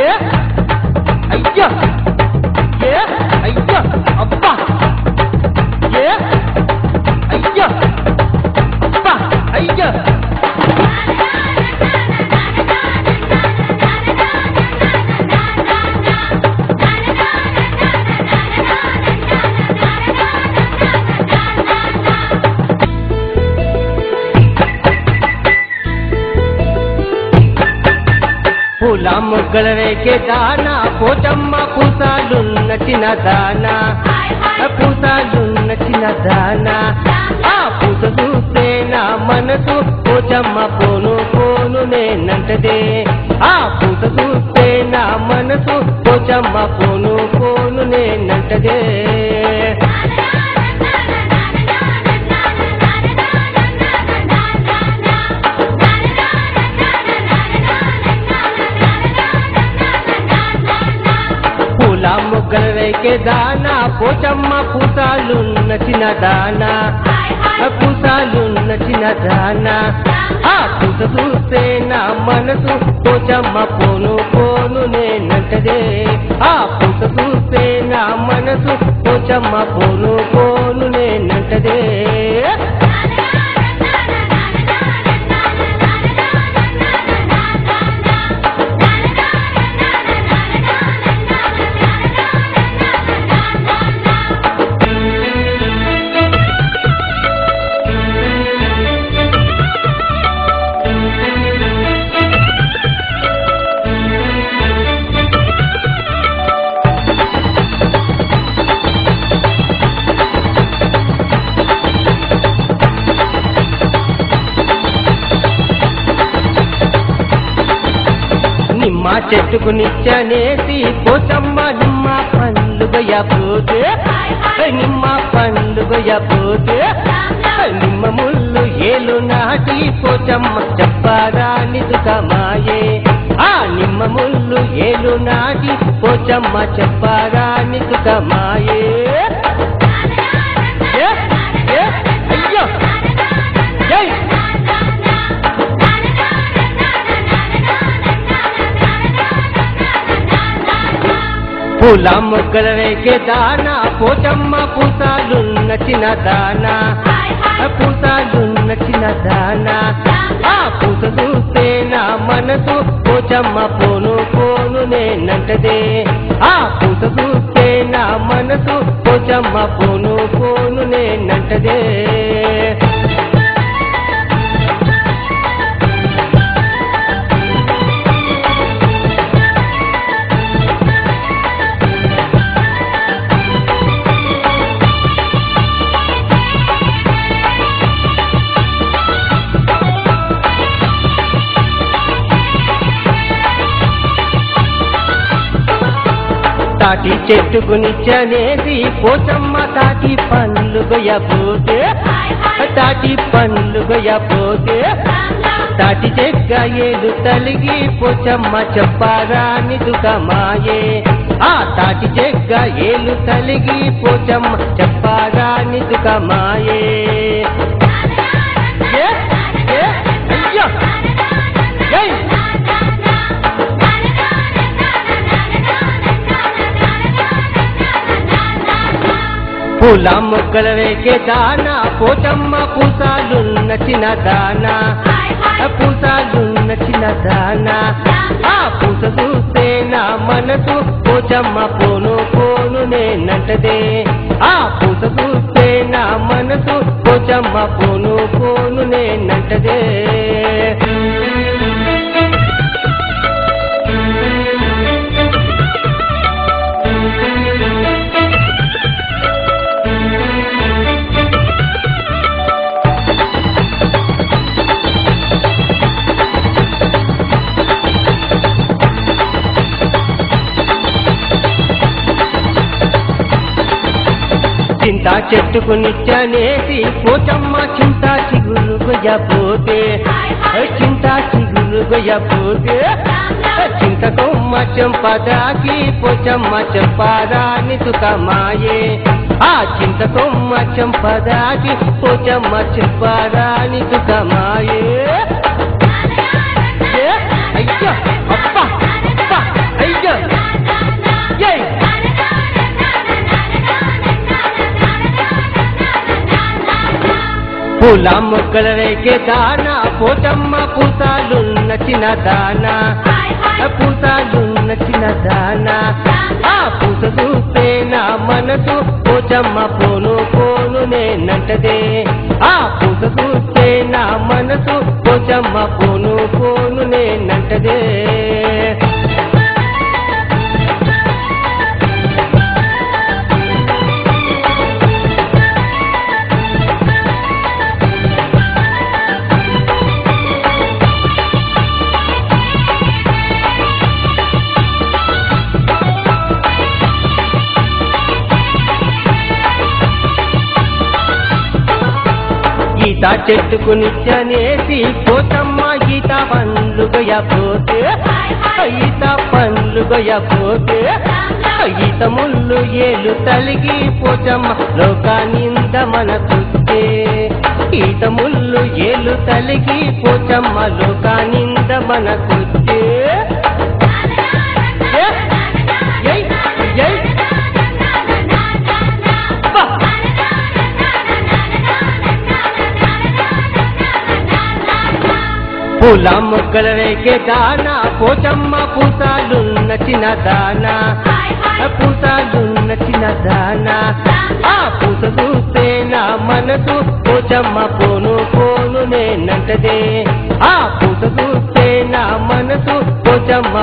ఏ అయ్యా ఏ అయ్యా అబ్బా ఏ అయ్యా అబ్బా అయ్యా పూల మొగ్గల రేకే దానా పోచమ్మ పూసాలున్న దానా పూసాలున్న దానా ఆ పూస చూస్తే నా మనసు పోచమ్మ పోను పోను నేనంటదే ఆ పూస చూస్తే నా మనసు పోచమ్మ పోను పోను నేనంటదే పూల మొగ్గల రేకే దానా పోచమ్మ పూసాలున్న దానా పూసాలున్న దానా ఆ పూస చూస్తే నా మనసు పోచమ్మ పోను పోను నేనంటదే ఆ పూస చూస్తే నా మనసు పోచమ్మ పోను పోను నేనంటదే నిమ్మ చెట్టుకు నిచ్చనేసి పోచమ్మ నిమ్మ పండుగయ పోతే నిమ్మ పండుగయ పోతే నిమ్మ ముళ్ళు ఏలు నాటి పోచమ్మ చెప్పరాని దుఃఖమాయే ఆ నిమ్మ ముళ్ళు ఏలు నాటి పోచమ్మ చెప్పరాని దుఃఖమాయే అయ్యో జై పూల మొగ్గల రేకే దానా పోచమ్మ పూసాలున్న దానా పూసాలున్న దానా ఆ పూస చూస్తే నా మనసు పోచమ్మ పోను పోను నేనంటదే ఆ పూస చూస్తే నా మనసు పోచమ్మ పోను పోను నేనంటదే తాటి చెట్టుకు నిచ్చనేసి పోచమ్మ తాటి పండ్లు గొయ్యపోతే తాటి పండ్లు గొయ్యపోతే తాటి చెక్క ఏలు తలిగి పోచమ్మ చెప్పరాని దుఃఖమాయే ఆ తాటి చెక్క ఏలు తలిగి పోచమ్మ చెప్పరాని దుఃఖమాయే అయ్యో జై పూల మొగ్గల రేకే దానా పోచమ్మ పూసాలున్న దానా పూసాలున్న దానా ఆ పూస చూస్తే నా మనసు పోచమ్మ పోను పోను నేనంటదే ఆ పూస చూస్తే నా మనసు పోచమ్మ పోను పోను నేనంటదే చింతా చెట్టుకు నిచ్చనేసి పోచమ్మ చింతా చిగురు గొయ్యపోతే చింతా చిగురు గొయ్యపోతే చింత కొమ్మ చెంపదాకి పోచమ్మ చెప్పరాని దుఃఖమాయే ఆ చింత కొమ్మ చెంపదాకి పోచమ్మ చెప్పరాని దుఃఖమాయే అయ్యో అబ్బా అబ్బా అయ్యో పూల మొక్కల రేగే దానా పోచమ్మ పూసాలున్న చిన్న దానా పూసాలున్న చిన్న దానా ఆ పూస చూస్తే నా మనసు పోచమ్మ పోను పోను నేనంటదే ఆ పూస చూస్తే నా మనసు పోచమ్మ పోను పోను నేనంటదే గీత చెట్టుకు నిచ్చనేసి పోతమ్మ గీత పండ్లు గొయ్యపోతే గీత పండ్లు గొయ్యపోతే గీత ముళ్ళు ఏలు తలిగి పోచమ్మ లోకానింద మనసుకే గీత ముళ్ళు ఏలు తలిగి పోచమ్మ లోకానింద మనసుకే పూల మొక్కల రేగే దానా పోచమ్మ పూసాలున్న చిన్న దానా పూసాలున్న చిన్న దానా ఆ పూస చూస్తే నా మనసు పోచమ్మ పోను పోను నేనంటదే ఆ పూస చూస్తే నా మనసు పోచమ్మ